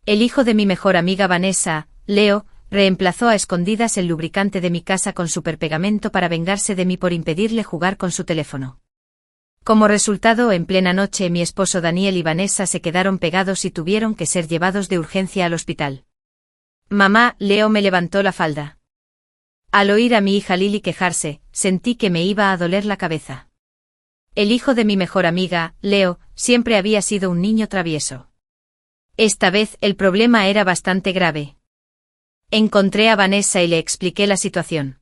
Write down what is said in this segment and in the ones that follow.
El hijo de mi mejor amiga Vanessa, Leo, reemplazó a escondidas el lubricante de mi casa con superpegamento para vengarse de mí por impedirle jugar con su teléfono. Como resultado, en plena noche mi esposo Daniel y Vanessa se quedaron pegados y tuvieron que ser llevados de urgencia al hospital. Mamá, Leo me levantó la falda. Al oír a mi hija Lily quejarse, sentí que me iba a doler la cabeza. El hijo de mi mejor amiga, Leo, siempre había sido un niño travieso. Esta vez el problema era bastante grave. Encontré a Vanessa y le expliqué la situación.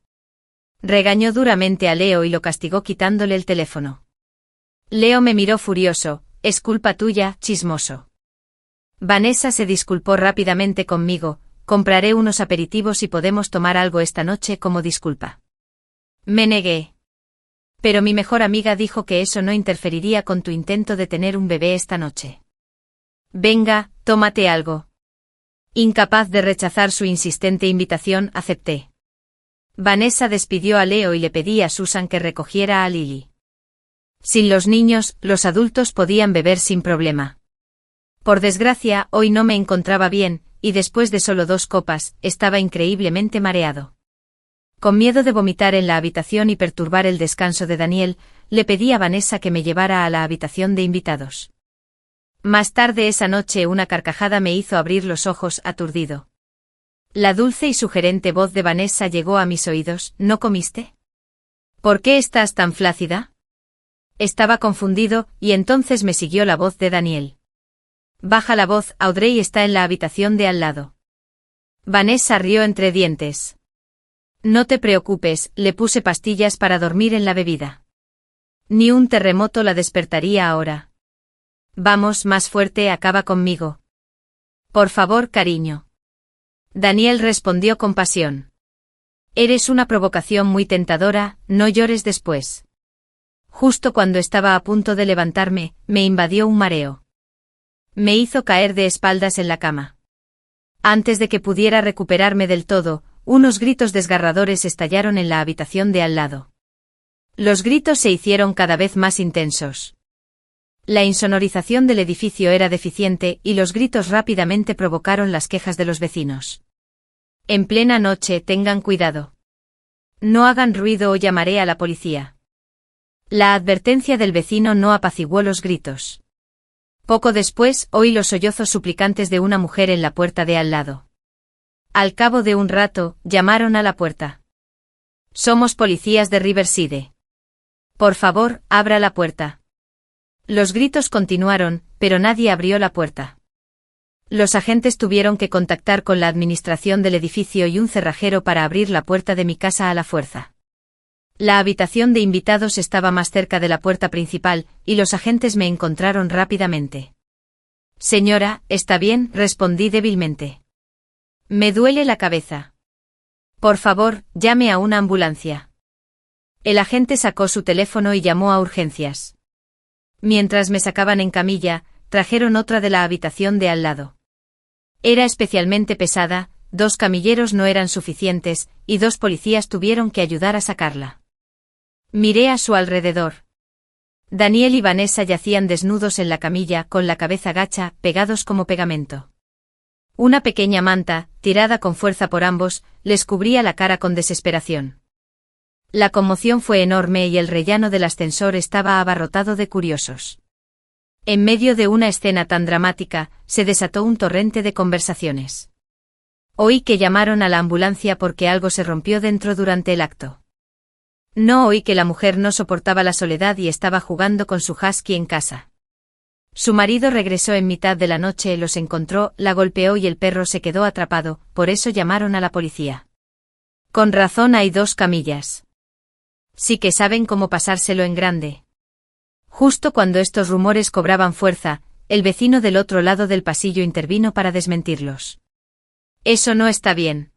Regañó duramente a Leo y lo castigó quitándole el teléfono. Leo me miró furioso: «Es culpa tuya, chismoso». Vanessa se disculpó rápidamente conmigo: «Compraré unos aperitivos y podemos tomar algo esta noche como disculpa». Me negué. Pero mi mejor amiga dijo que eso no interferiría con tu intento de tener un bebé esta noche. «Venga, tómate algo». Incapaz de rechazar su insistente invitación, acepté. Vanessa despidió a Leo y le pedí a Susan que recogiera a Lily. Sin los niños, los adultos podían beber sin problema. Por desgracia, hoy no me encontraba bien, y después de solo 2 copas, estaba increíblemente mareado. Con miedo de vomitar en la habitación y perturbar el descanso de Daniel, le pedí a Vanessa que me llevara a la habitación de invitados. Más tarde esa noche una carcajada me hizo abrir los ojos, aturdido. La dulce y sugerente voz de Vanessa llegó a mis oídos: «¿No comiste? ¿Por qué estás tan flácida?». Estaba confundido, y entonces me siguió la voz de Daniel. «Baja la voz, Audrey está en la habitación de al lado». Vanessa rió entre dientes. «No te preocupes, le puse pastillas para dormir en la bebida. Ni un terremoto la despertaría ahora. Vamos, más fuerte, acaba conmigo. Por favor, cariño». Daniel respondió con pasión. «Eres una provocación muy tentadora, no llores después». Justo cuando estaba a punto de levantarme, me invadió un mareo. Me hizo caer de espaldas en la cama. Antes de que pudiera recuperarme del todo, unos gritos desgarradores estallaron en la habitación de al lado. Los gritos se hicieron cada vez más intensos. La insonorización del edificio era deficiente y los gritos rápidamente provocaron las quejas de los vecinos. «En plena noche, tengan cuidado. No hagan ruido o llamaré a la policía». La advertencia del vecino no apaciguó los gritos. Poco después, oí los sollozos suplicantes de una mujer en la puerta de al lado. Al cabo de un rato, llamaron a la puerta. «Somos policías de Riverside. Por favor, abra la puerta». Los gritos continuaron, pero nadie abrió la puerta. Los agentes tuvieron que contactar con la administración del edificio y un cerrajero para abrir la puerta de mi casa a la fuerza. La habitación de invitados estaba más cerca de la puerta principal, y los agentes me encontraron rápidamente. «Señora, ¿está bien?», respondí débilmente. «Me duele la cabeza. Por favor, llame a una ambulancia». El agente sacó su teléfono y llamó a urgencias. Mientras me sacaban en camilla, trajeron otra de la habitación de al lado. Era especialmente pesada, 2 camilleros no eran suficientes, y 2 policías tuvieron que ayudar a sacarla. Miré a su alrededor. Daniel y Vanessa yacían desnudos en la camilla, con la cabeza gacha, pegados como pegamento. Una pequeña manta, tirada con fuerza por ambos, les cubría la cara con desesperación. La conmoción fue enorme y el rellano del ascensor estaba abarrotado de curiosos. En medio de una escena tan dramática, se desató un torrente de conversaciones. Oí que llamaron a la ambulancia porque algo se rompió dentro durante el acto. No oí que la mujer no soportaba la soledad y estaba jugando con su husky en casa. Su marido regresó en mitad de la noche, los encontró, la golpeó y el perro se quedó atrapado, por eso llamaron a la policía. Con razón hay 2 camillas. Sí que saben cómo pasárselo en grande. Justo cuando estos rumores cobraban fuerza, el vecino del otro lado del pasillo intervino para desmentirlos. «Eso no está bien.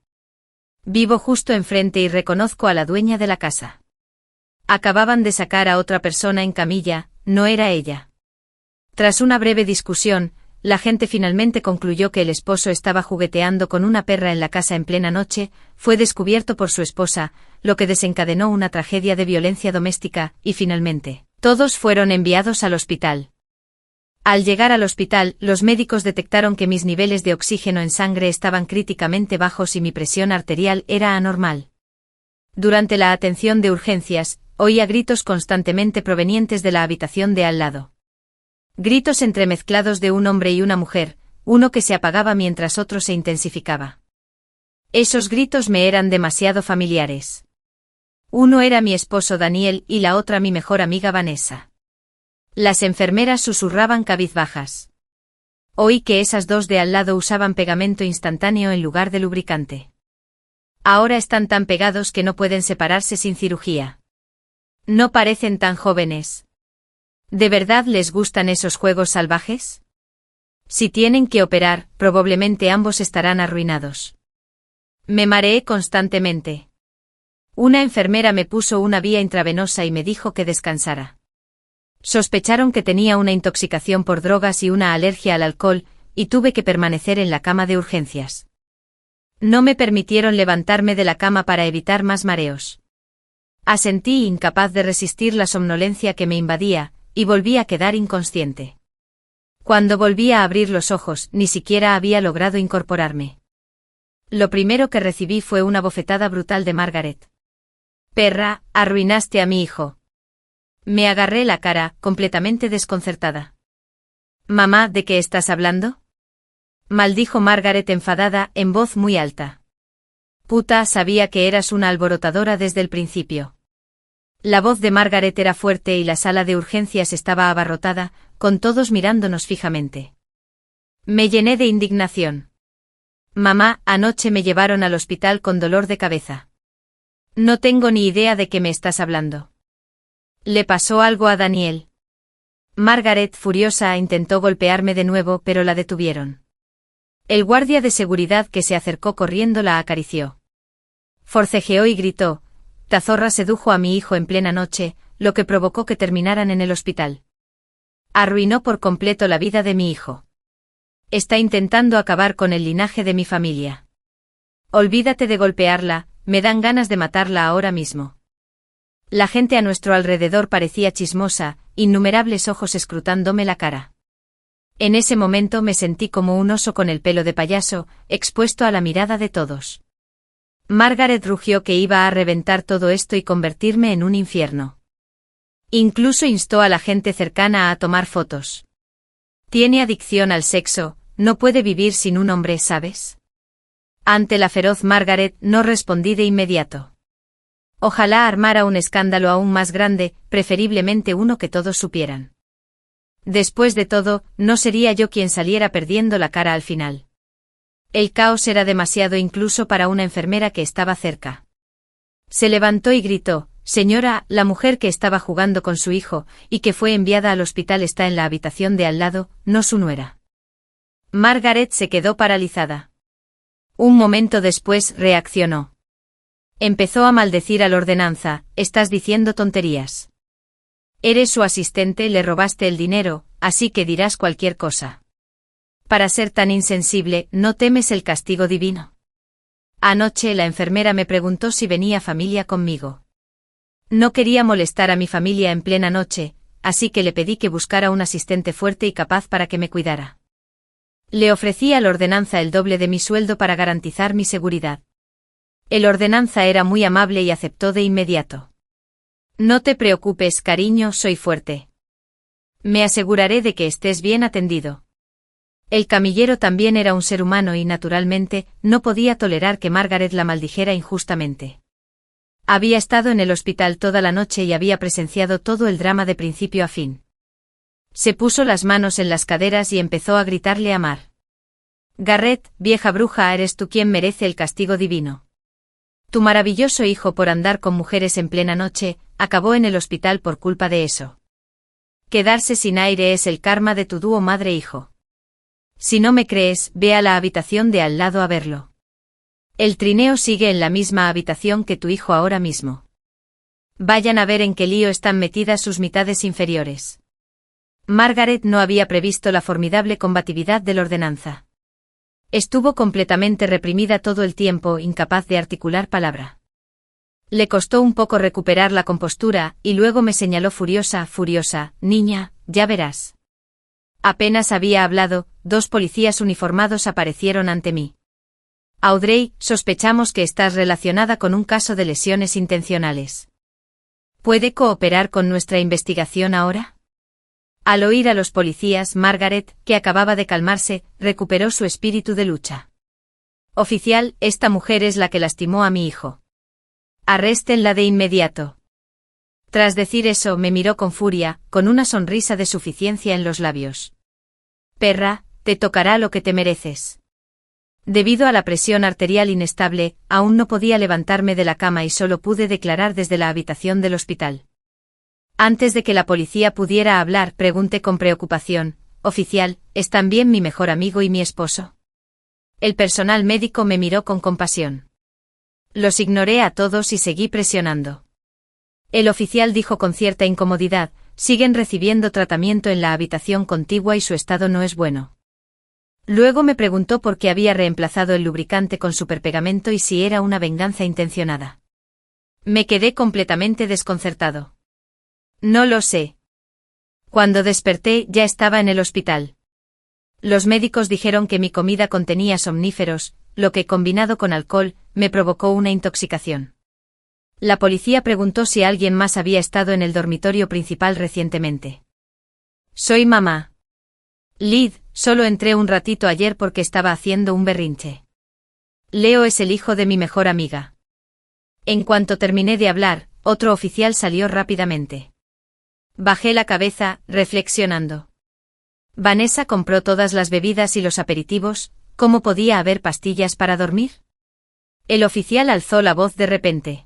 Vivo justo enfrente y reconozco a la dueña de la casa. Acababan de sacar a otra persona en camilla, no era ella». Tras una breve discusión, la gente finalmente concluyó que el esposo estaba jugueteando con una perra en la casa en plena noche, fue descubierto por su esposa, lo que desencadenó una tragedia de violencia doméstica, y finalmente, todos fueron enviados al hospital. Al llegar al hospital, los médicos detectaron que mis niveles de oxígeno en sangre estaban críticamente bajos y mi presión arterial era anormal. Durante la atención de urgencias, oía gritos constantemente provenientes de la habitación de al lado. Gritos entremezclados de un hombre y una mujer, uno que se apagaba mientras otro se intensificaba. Esos gritos me eran demasiado familiares. Uno era mi esposo Daniel y la otra mi mejor amiga Vanessa. Las enfermeras susurraban cabizbajas. Oí que esas dos de al lado usaban pegamento instantáneo en lugar de lubricante. Ahora están tan pegados que no pueden separarse sin cirugía. No parecen tan jóvenes. ¿De verdad les gustan esos juegos salvajes? Si tienen que operar, probablemente ambos estarán arruinados. Me mareé constantemente. Una enfermera me puso una vía intravenosa y me dijo que descansara. Sospecharon que tenía una intoxicación por drogas y una alergia al alcohol, y tuve que permanecer en la cama de urgencias. No me permitieron levantarme de la cama para evitar más mareos. Asentí incapaz de resistir la somnolencia que me invadía, y volví a quedar inconsciente. Cuando volví a abrir los ojos, ni siquiera había logrado incorporarme. Lo primero que recibí fue una bofetada brutal de Margaret. «Perra, arruinaste a mi hijo». Me agarré la cara, completamente desconcertada. «Mamá, ¿de qué estás hablando?», maldijo Margaret enfadada, en voz muy alta. «Puta, sabía que eras una alborotadora desde el principio». La voz de Margaret era fuerte y la sala de urgencias estaba abarrotada, con todos mirándonos fijamente. Me llené de indignación. «Mamá, anoche me llevaron al hospital con dolor de cabeza». «No tengo ni idea de qué me estás hablando». «¿Le pasó algo a Daniel?». Margaret, furiosa, intentó golpearme de nuevo, pero la detuvieron. El guardia de seguridad que se acercó corriendo la acarició. Forcejeó y gritó: «Ta zorra sedujo a mi hijo en plena noche», lo que provocó que terminaran en el hospital. Arruinó por completo la vida de mi hijo. Está intentando acabar con el linaje de mi familia. Olvídate de golpearla, me dan ganas de matarla ahora mismo. La gente a nuestro alrededor parecía chismosa, innumerables ojos escrutándome la cara. En ese momento me sentí como un oso con el pelo de payaso, expuesto a la mirada de todos. Margaret rugió que iba a reventar todo esto y convertirme en un infierno. Incluso instó a la gente cercana a tomar fotos. Tiene adicción al sexo, no puede vivir sin un hombre, ¿sabes? Ante la feroz Margaret no respondí de inmediato. Ojalá armara un escándalo aún más grande, preferiblemente uno que todos supieran. Después de todo, no sería yo quien saliera perdiendo la cara al final. El caos era demasiado incluso para una enfermera que estaba cerca. Se levantó y gritó: «Señora, la mujer que estaba jugando con su hijo, y que fue enviada al hospital está en la habitación de al lado, no su nuera». Margaret se quedó paralizada. Un momento después reaccionó. Empezó a maldecir al ordenanza: «Estás diciendo tonterías. Eres su asistente, le robaste el dinero, así que dirás cualquier cosa. Para ser tan insensible, ¿no temes el castigo divino?». Anoche la enfermera me preguntó si venía familia conmigo. No quería molestar a mi familia en plena noche, así que le pedí que buscara un asistente fuerte y capaz para que me cuidara. Le ofrecí al ordenanza el doble de mi sueldo para garantizar mi seguridad. El ordenanza era muy amable y aceptó de inmediato. «No te preocupes, cariño, soy fuerte. Me aseguraré de que estés bien atendido». El camillero también era un ser humano y, naturalmente, no podía tolerar que Margaret la maldijera injustamente. Había estado en el hospital toda la noche y había presenciado todo el drama de principio a fin. Se puso las manos en las caderas y empezó a gritarle a Mar: «Garrett, vieja bruja, eres tú quien merece el castigo divino. Tu maravilloso hijo, por andar con mujeres en plena noche, acabó en el hospital por culpa de eso. Quedarse sin aire es el karma de tu dúo madre-hijo. Si no me crees, ve a la habitación de al lado a verlo. El trineo sigue en la misma habitación que tu hijo ahora mismo. Vayan a ver en qué lío están metidas sus mitades inferiores». Margaret no había previsto la formidable combatividad del ordenanza. Estuvo completamente reprimida todo el tiempo, incapaz de articular palabra. Le costó un poco recuperar la compostura, y luego me señaló furiosa: «Niña, ya verás. Apenas había hablado, 2 policías uniformados aparecieron ante mí. Audrey, sospechamos que estás relacionada con un caso de lesiones intencionales. ¿Puede cooperar con nuestra investigación ahora? Al oír a los policías, Margaret, que acababa de calmarse, recuperó su espíritu de lucha. Oficial, esta mujer es la que lastimó a mi hijo. Arréstenla de inmediato. Tras decir eso, me miró con furia, con una sonrisa de suficiencia en los labios. Perra, te tocará lo que te mereces. Debido a la presión arterial inestable, aún no podía levantarme de la cama y solo pude declarar desde la habitación del hospital. Antes de que la policía pudiera hablar, pregunté con preocupación, oficial, ¿están bien mi mejor amigo y mi esposo? El personal médico me miró con compasión. Los ignoré a todos y seguí presionando. El oficial dijo con cierta incomodidad, siguen recibiendo tratamiento en la habitación contigua y su estado no es bueno. Luego me preguntó por qué había reemplazado el lubricante con superpegamento y si era una venganza intencionada. Me quedé completamente desconcertado. No lo sé. Cuando desperté ya estaba en el hospital. Los médicos dijeron que mi comida contenía somníferos, lo que, combinado con alcohol, me provocó una intoxicación. La policía preguntó si alguien más había estado en el dormitorio principal recientemente. Soy mamá. Lid, solo entré un ratito ayer porque estaba haciendo un berrinche. Leo es el hijo de mi mejor amiga. En cuanto terminé de hablar, otro oficial salió rápidamente. Bajé la cabeza, reflexionando. Vanessa compró todas las bebidas y los aperitivos, ¿cómo podía haber pastillas para dormir? El oficial alzó la voz de repente.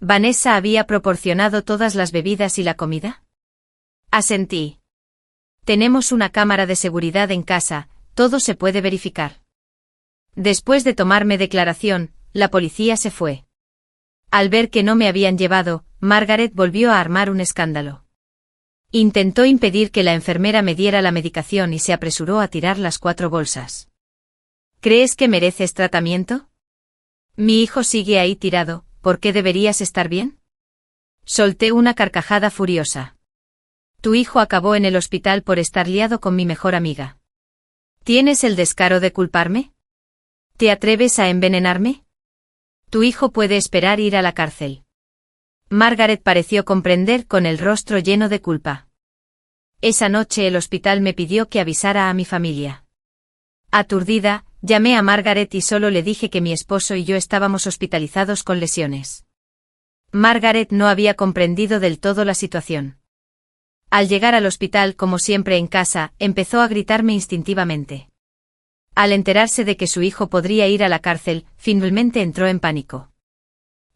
¿Vanessa había proporcionado todas las bebidas y la comida? Asentí. Tenemos una cámara de seguridad en casa, todo se puede verificar. Después de tomarme declaración, la policía se fue. Al ver que no me habían llevado, Margaret volvió a armar un escándalo. Intentó impedir que la enfermera me diera la medicación y se apresuró a tirar las 4 bolsas. ¿Crees que mereces tratamiento? Mi hijo sigue ahí tirado, ¿por qué deberías estar bien? Solté una carcajada furiosa. Tu hijo acabó en el hospital por estar liado con mi mejor amiga. ¿Tienes el descaro de culparme? ¿Te atreves a envenenarme? Tu hijo puede esperar ir a la cárcel. Margaret pareció comprender con el rostro lleno de culpa. Esa noche el hospital me pidió que avisara a mi familia. Aturdida, llamé a Margaret y solo le dije que mi esposo y yo estábamos hospitalizados con lesiones. Margaret no había comprendido del todo la situación. Al llegar al hospital, como siempre en casa, empezó a gritarme instintivamente. Al enterarse de que su hijo podría ir a la cárcel, finalmente entró en pánico.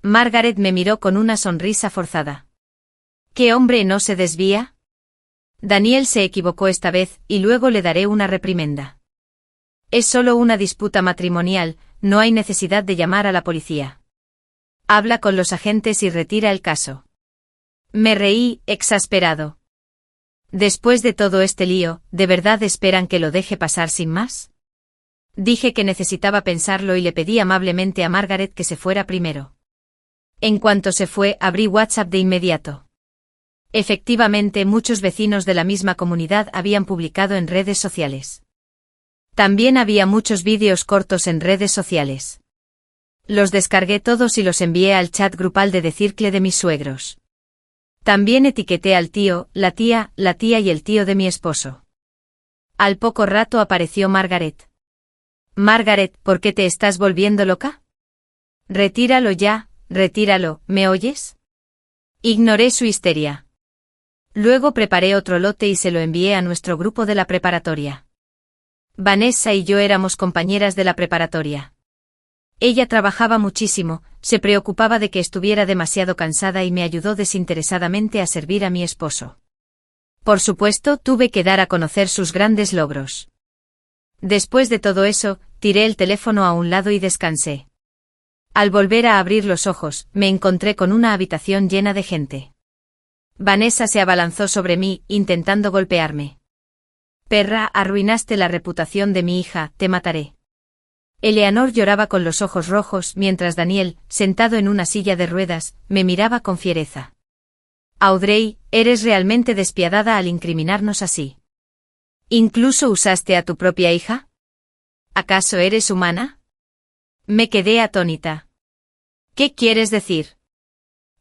Margaret me miró con una sonrisa forzada. ¿Qué hombre no se desvía? Daniel se equivocó esta vez, y luego le daré una reprimenda. Es solo una disputa matrimonial, no hay necesidad de llamar a la policía. Habla con los agentes y retira el caso. Me reí, exasperado. Después de todo este lío, ¿de verdad esperan que lo deje pasar sin más? Dije que necesitaba pensarlo y le pedí amablemente a Margaret que se fuera primero. En cuanto se fue, abrí WhatsApp de inmediato. Efectivamente, muchos vecinos de la misma comunidad habían publicado en redes sociales. También había muchos vídeos cortos en redes sociales. Los descargué todos y los envié al chat grupal de Decircle de mis suegros. También etiqueté al tío, la tía y el tío de mi esposo. Al poco rato apareció Margaret. Margaret, ¿por qué te estás volviendo loca? Retíralo ya, retíralo, ¿me oyes? Ignoré su histeria. Luego preparé otro lote y se lo envié a nuestro grupo de la preparatoria. Vanessa y yo éramos compañeras de la preparatoria. Ella trabajaba muchísimo, se preocupaba de que estuviera demasiado cansada y me ayudó desinteresadamente a servir a mi esposo. Por supuesto, tuve que dar a conocer sus grandes logros. Después de todo eso, tiré el teléfono a un lado y descansé. Al volver a abrir los ojos, me encontré con una habitación llena de gente. Vanessa se abalanzó sobre mí, intentando golpearme. Perra, arruinaste la reputación de mi hija, te mataré. Eleanor lloraba con los ojos rojos mientras Daniel, sentado en una silla de ruedas, me miraba con fiereza. Audrey, eres realmente despiadada al incriminarnos así. ¿Incluso usaste a tu propia hija? ¿Acaso eres humana? Me quedé atónita. ¿Qué quieres decir?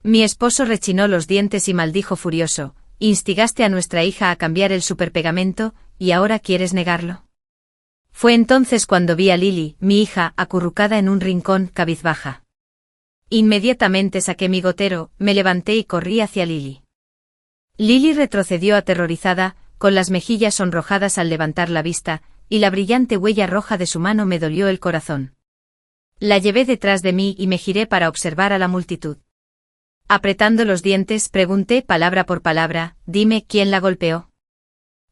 Mi esposo rechinó los dientes y maldijo furioso. Instigaste a nuestra hija a cambiar el superpegamento, ¿y ahora quieres negarlo? Fue entonces cuando vi a Lily, mi hija, acurrucada en un rincón, cabizbaja. Inmediatamente saqué mi gotero, me levanté y corrí hacia Lily. Lily retrocedió aterrorizada, con las mejillas sonrojadas al levantar la vista, y la brillante huella roja de su mano me dolió el corazón. La llevé detrás de mí y me giré para observar a la multitud. Apretando los dientes, pregunté palabra por palabra, dime quién la golpeó.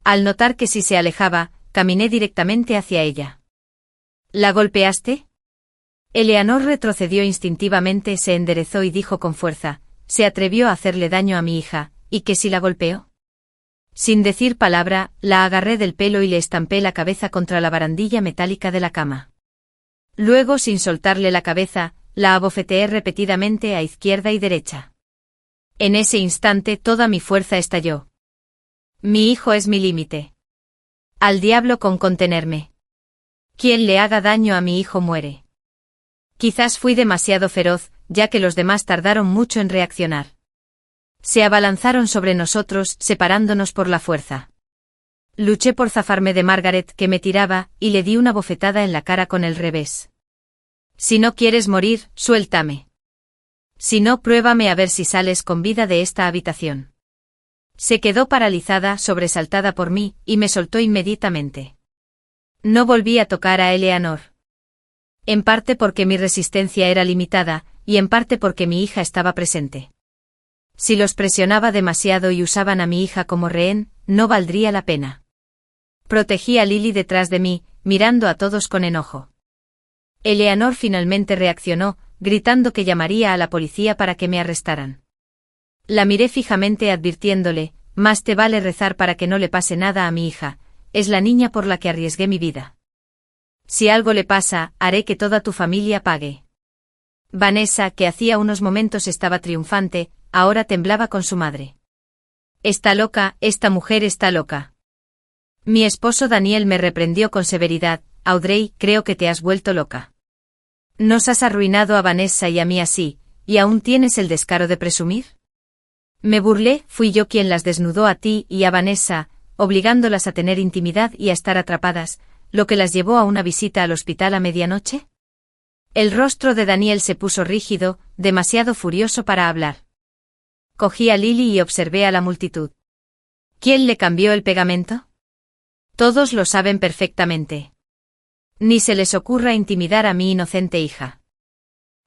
Al notar que si se alejaba, caminé directamente hacia ella. ¿La golpeaste? Eleanor retrocedió instintivamente, se enderezó y dijo con fuerza, se atrevió a hacerle daño a mi hija, ¿y que si la golpeó? Sin decir palabra, la agarré del pelo y le estampé la cabeza contra la barandilla metálica de la cama. Luego, sin soltarle la cabeza, la abofeteé repetidamente a izquierda y derecha. En ese instante toda mi fuerza estalló. Mi hijo es mi límite. Al diablo con contenerme. Quien le haga daño a mi hijo muere. Quizás fui demasiado feroz, ya que los demás tardaron mucho en reaccionar. Se abalanzaron sobre nosotros, separándonos por la fuerza. Luché por zafarme de Margaret, que me tiraba, y le di una bofetada en la cara con el revés. Si no quieres morir, suéltame. Si no, pruébame a ver si sales con vida de esta habitación. Se quedó paralizada, sobresaltada por mí, y me soltó inmediatamente. No volví a tocar a Eleanor. En parte porque mi resistencia era limitada, y en parte porque mi hija estaba presente. Si los presionaba demasiado y usaban a mi hija como rehén, no valdría la pena. Protegí a Lily detrás de mí, mirando a todos con enojo. Eleanor finalmente reaccionó, gritando que llamaría a la policía para que me arrestaran. La miré fijamente advirtiéndole, más te vale rezar para que no le pase nada a mi hija, es la niña por la que arriesgué mi vida. Si algo le pasa, haré que toda tu familia pague. Vanessa, que hacía unos momentos estaba triunfante, ahora temblaba con su madre. Está loca, esta mujer está loca. Mi esposo Daniel me reprendió con severidad, Audrey, creo que te has vuelto loca. Nos has arruinado a Vanessa y a mí así, ¿y aún tienes el descaro de presumir? Me burlé, fui yo quien las desnudó a ti y a Vanessa, obligándolas a tener intimidad y a estar atrapadas, lo que las llevó a una visita al hospital a medianoche. El rostro de Daniel se puso rígido, demasiado furioso para hablar. Cogí a Lily y observé a la multitud. ¿Quién le cambió el pegamento? Todos lo saben perfectamente. Ni se les ocurra intimidar a mi inocente hija.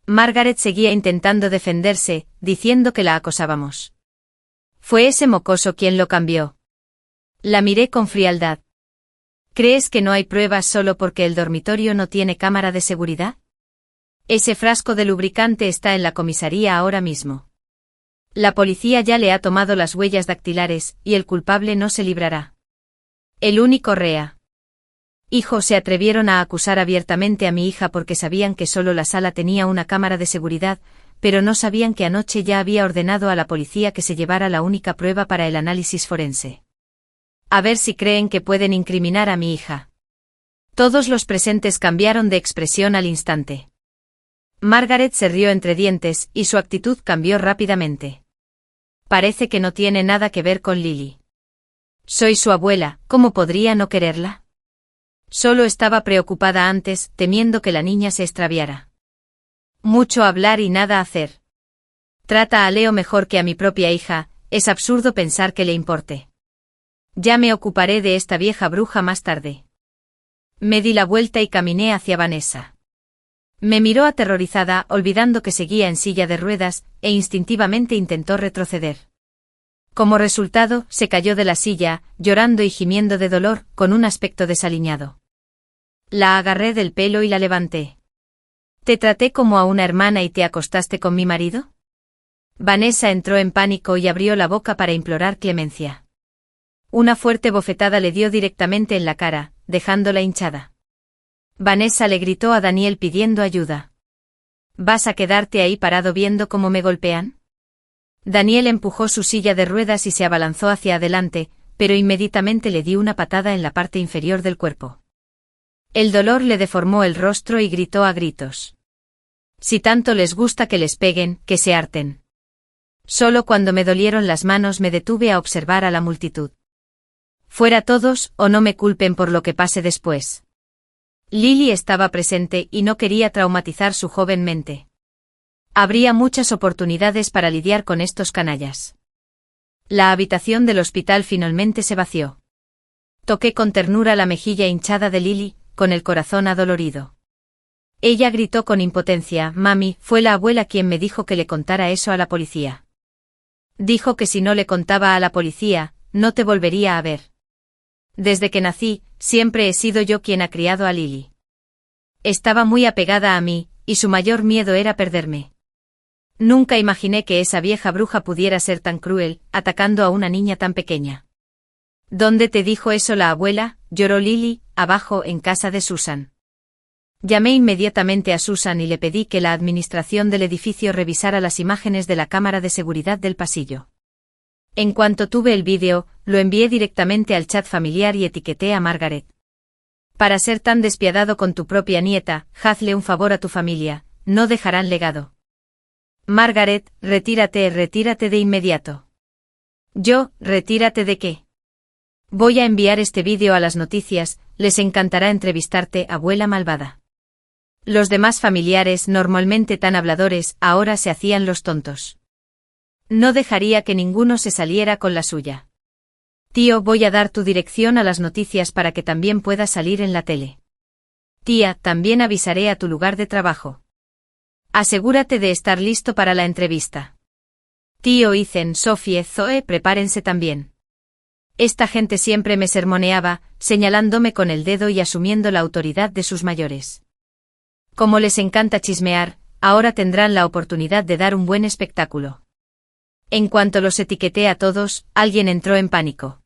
Margaret seguía intentando defenderse, diciendo que la acosábamos. Fue ese mocoso quien lo cambió. La miré con frialdad. ¿Crees que no hay pruebas solo porque el dormitorio no tiene cámara de seguridad? Ese frasco de lubricante está en la comisaría ahora mismo. La policía ya le ha tomado las huellas dactilares, y el culpable no se librará. El único hijo se atrevieron a acusar abiertamente a mi hija porque sabían que solo la sala tenía una cámara de seguridad, pero no sabían que anoche ya había ordenado a la policía que se llevara la única prueba para el análisis forense. A ver si creen que pueden incriminar a mi hija. Todos los presentes cambiaron de expresión al instante. Margaret se rió entre dientes y su actitud cambió rápidamente. Parece que no tiene nada que ver con Lily. Soy su abuela, ¿cómo podría no quererla? Solo estaba preocupada antes, temiendo que la niña se extraviara. Mucho hablar y nada hacer. Trata a Leo mejor que a mi propia hija, es absurdo pensar que le importe. Ya me ocuparé de esta vieja bruja más tarde. Me di la vuelta y caminé hacia Vanessa. Me miró aterrorizada, olvidando que seguía en silla de ruedas, e instintivamente intentó retroceder. Como resultado, se cayó de la silla, llorando y gimiendo de dolor, con un aspecto desaliñado. La agarré del pelo y la levanté. ¿Te traté como a una hermana y te acostaste con mi marido? Vanessa entró en pánico y abrió la boca para implorar clemencia. Una fuerte bofetada le dio directamente en la cara, dejándola hinchada. Vanessa le gritó a Daniel pidiendo ayuda. ¿Vas a quedarte ahí parado viendo cómo me golpean? Daniel empujó su silla de ruedas y se abalanzó hacia adelante, pero inmediatamente le di una patada en la parte inferior del cuerpo. El dolor le deformó el rostro y gritó a gritos. Si tanto les gusta que les peguen, que se harten. Solo cuando me dolieron las manos me detuve a observar a la multitud. Fuera todos, o no me culpen por lo que pase después. Lily estaba presente y no quería traumatizar su joven mente. Habría muchas oportunidades para lidiar con estos canallas. La habitación del hospital finalmente se vació. Toqué con ternura la mejilla hinchada de Lily, con el corazón adolorido. Ella gritó con impotencia: «Mami, fue la abuela quien me dijo que le contara eso a la policía. Dijo que si no le contaba a la policía, no te volvería a ver. Desde que nací, siempre he sido yo quien ha criado a Lily. Estaba muy apegada a mí, y su mayor miedo era perderme. Nunca imaginé que esa vieja bruja pudiera ser tan cruel, atacando a una niña tan pequeña». «¿Dónde te dijo eso la abuela?», lloró Lily, abajo en casa de Susan. Llamé inmediatamente a Susan y le pedí que la administración del edificio revisara las imágenes de la cámara de seguridad del pasillo. En cuanto tuve el vídeo, lo envié directamente al chat familiar y etiqueté a Margaret. «Para ser tan despiadado con tu propia nieta, hazle un favor a tu familia, no dejarán legado. Margaret, retírate de inmediato». «¿Yo, retírate de qué? Voy a enviar este vídeo a las noticias, les encantará entrevistarte, abuela malvada». Los demás familiares, normalmente tan habladores, ahora se hacían los tontos. No dejaría que ninguno se saliera con la suya. «Tío, voy a dar tu dirección a las noticias para que también puedas salir en la tele. Tía, también avisaré a tu lugar de trabajo. Asegúrate de estar listo para la entrevista. Tío, Ethan, Sophie, Zoe, prepárense también». Esta gente siempre me sermoneaba, señalándome con el dedo y asumiendo la autoridad de sus mayores. Como les encanta chismear, ahora tendrán la oportunidad de dar un buen espectáculo. En cuanto los etiqueté a todos, alguien entró en pánico.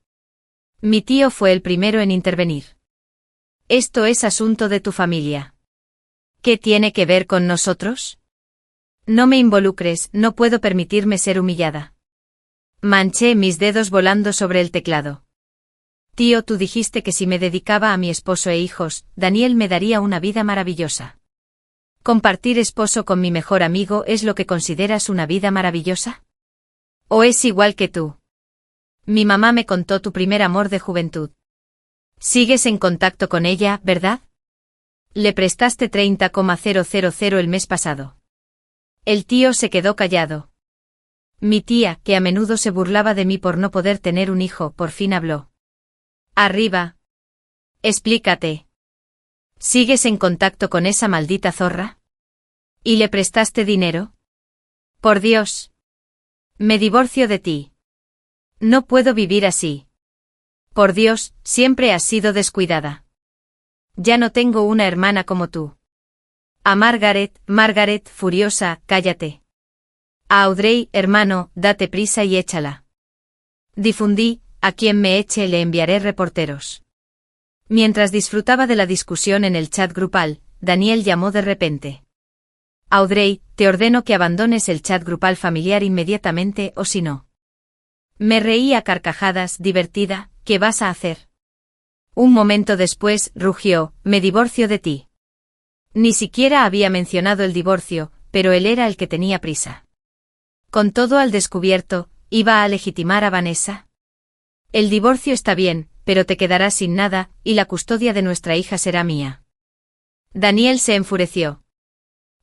Mi tío fue el primero en intervenir. «Esto es asunto de tu familia. ¿Qué tiene que ver con nosotros? No me involucres, no puedo permitirme ser humillada». Manché mis dedos volando sobre el teclado. «Tío, tú dijiste que si me dedicaba a mi esposo e hijos, Daniel me daría una vida maravillosa. ¿Compartir esposo con mi mejor amigo es lo que consideras una vida maravillosa? ¿O es igual que tú? Mi mamá me contó tu primer amor de juventud. Sigues en contacto con ella, ¿verdad? Le prestaste 30,000 el mes pasado». El tío se quedó callado. Mi tía, que a menudo se burlaba de mí por no poder tener un hijo, por fin habló. «Arriba. Explícate. ¿Sigues en contacto con esa maldita zorra? ¿Y le prestaste dinero? Por Dios. Me divorcio de ti. No puedo vivir así. Por Dios, siempre has sido descuidada. Ya no tengo una hermana como tú». A Margaret, furiosa, «Cállate». A Audrey, «Hermano, date prisa y échala». Difundí: «A quien me eche le enviaré reporteros». Mientras disfrutaba de la discusión en el chat grupal, Daniel llamó de repente. «Audrey, te ordeno que abandones el chat grupal familiar inmediatamente o si no». Me reí a carcajadas, divertida: «¿Qué vas a hacer?». Un momento después, rugió: «Me divorcio de ti». Ni siquiera había mencionado el divorcio, pero él era el que tenía prisa. Con todo al descubierto, ¿iba a legitimar a Vanessa? «El divorcio está bien, pero te quedarás sin nada, y la custodia de nuestra hija será mía». Daniel se enfureció.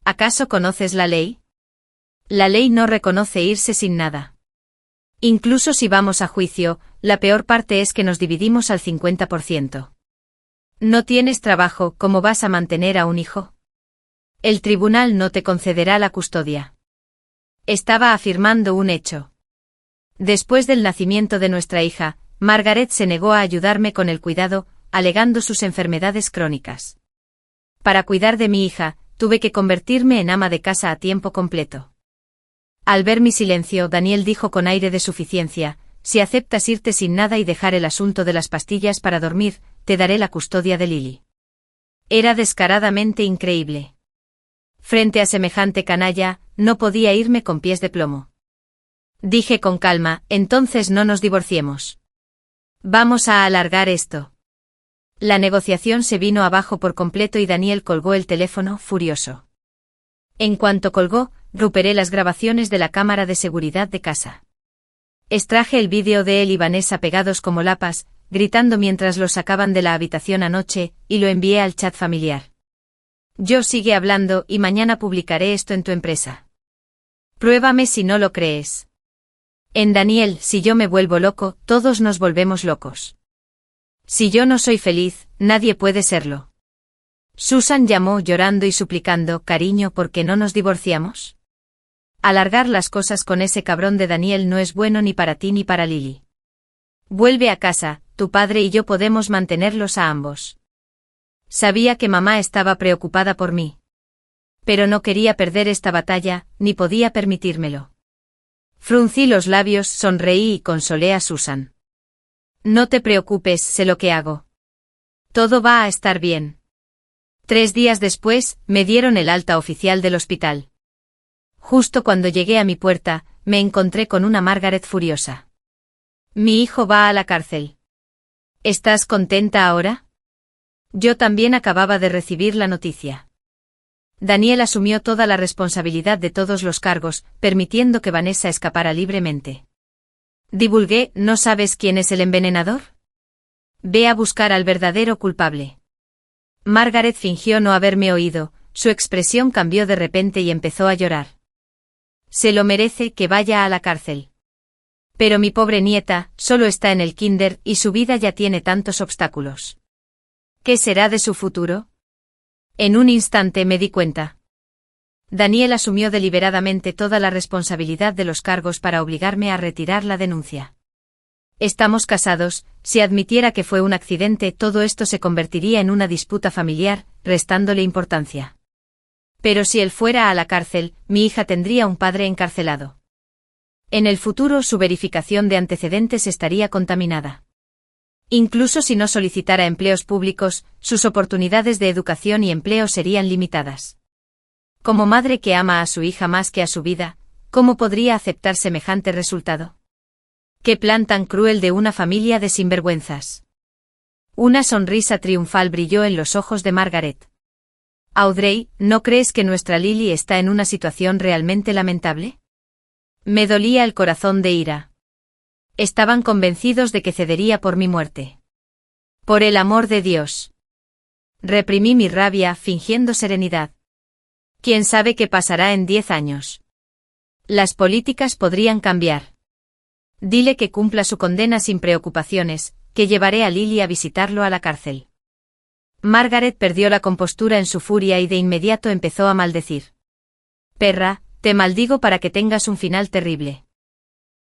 ¿Acaso conoces la ley? La ley no reconoce irse sin nada. Incluso si vamos a juicio, la peor parte es que nos dividimos al 50%. No tienes trabajo, ¿cómo vas a mantener a un hijo? El tribunal no te concederá la custodia. Estaba afirmando un hecho. Después del nacimiento de nuestra hija, Margaret se negó a ayudarme con el cuidado, alegando sus enfermedades crónicas. Para cuidar de mi hija, tuve que convertirme en ama de casa a tiempo completo. Al ver mi silencio, Daniel dijo con aire de suficiencia: «Si aceptas irte sin nada y dejar el asunto de las pastillas para dormir, te daré la custodia de Lily». Era descaradamente increíble. Frente a semejante canalla, no podía irme con pies de plomo. Dije con calma: «Entonces no nos divorciemos. Vamos a alargar esto. La negociación se vino abajo por completo y Daniel colgó el teléfono, furioso. En cuanto colgó, recuperé las grabaciones de la cámara de seguridad de casa. Extraje el vídeo de él y Vanessa pegados como lapas, gritando mientras los sacaban de la habitación anoche, y lo envié al chat familiar. Yo sigue hablando y mañana publicaré esto en tu empresa. Pruébame si no lo crees. En Daniel, si yo me vuelvo loco, todos nos volvemos locos. Si yo no soy feliz, nadie puede serlo. Susan llamó llorando y suplicando, cariño, ¿por qué no nos divorciamos? Alargar las cosas con ese cabrón de Daniel no es bueno ni para ti ni para Lily. Vuelve a casa, tu padre y yo podemos mantenerlos a ambos. Sabía que mamá estaba preocupada por mí. Pero no quería perder esta batalla, ni podía permitírmelo. Fruncí los labios, sonreí y consolé a Susan. No te preocupes, sé lo que hago. Todo va a estar bien. 3 días después, me dieron el alta oficial del hospital. Justo cuando llegué a mi puerta, me encontré con una Margaret furiosa. Mi hijo va a la cárcel. ¿Estás contenta ahora? Yo también acababa de recibir la noticia. Daniel asumió toda la responsabilidad de todos los cargos, permitiendo que Vanessa escapara libremente. Divulgué, ¿no sabes quién es el envenenador? Ve a buscar al verdadero culpable. Margaret fingió no haberme oído, su expresión cambió de repente y empezó a llorar. Se lo merece, que vaya a la cárcel. Pero mi pobre nieta, solo está en el kinder y su vida ya tiene tantos obstáculos. ¿Qué será de su futuro? En un instante me di cuenta. Daniel asumió deliberadamente toda la responsabilidad de los cargos para obligarme a retirar la denuncia. Estamos casados, si admitiera que fue un accidente, todo esto se convertiría en una disputa familiar, restándole importancia. Pero si él fuera a la cárcel, mi hija tendría un padre encarcelado. En el futuro su verificación de antecedentes estaría contaminada. Incluso si no solicitara empleos públicos, sus oportunidades de educación y empleo serían limitadas. Como madre que ama a su hija más que a su vida, ¿cómo podría aceptar semejante resultado? ¡Qué plan tan cruel de una familia de sinvergüenzas! Una sonrisa triunfal brilló en los ojos de Margaret. Audrey, ¿no crees que nuestra Lily está en una situación realmente lamentable? Me dolía el corazón de ira. Estaban convencidos de que cedería por mi muerte. Por el amor de Dios. Reprimí mi rabia, fingiendo serenidad. ¿Quién sabe qué pasará en 10 años? Las políticas podrían cambiar. Dile que cumpla su condena sin preocupaciones, que llevaré a Lily a visitarlo a la cárcel. Margaret perdió la compostura en su furia y de inmediato empezó a maldecir. Perra, te maldigo para que tengas un final terrible.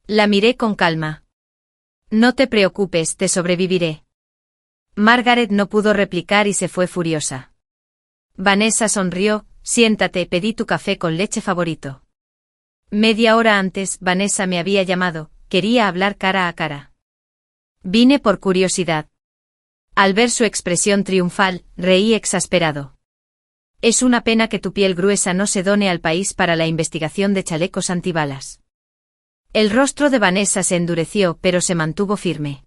La miré con calma. No te preocupes, te sobreviviré. Margaret no pudo replicar y se fue furiosa. Vanessa sonrió, siéntate, pedí tu café con leche favorito. Media hora antes, Vanessa me había llamado, quería hablar cara a cara. Vine por curiosidad. Al ver su expresión triunfal, reí exasperado. Es una pena que tu piel gruesa no se done al país para la investigación de chalecos antibalas. El rostro de Vanessa se endureció, pero se mantuvo firme.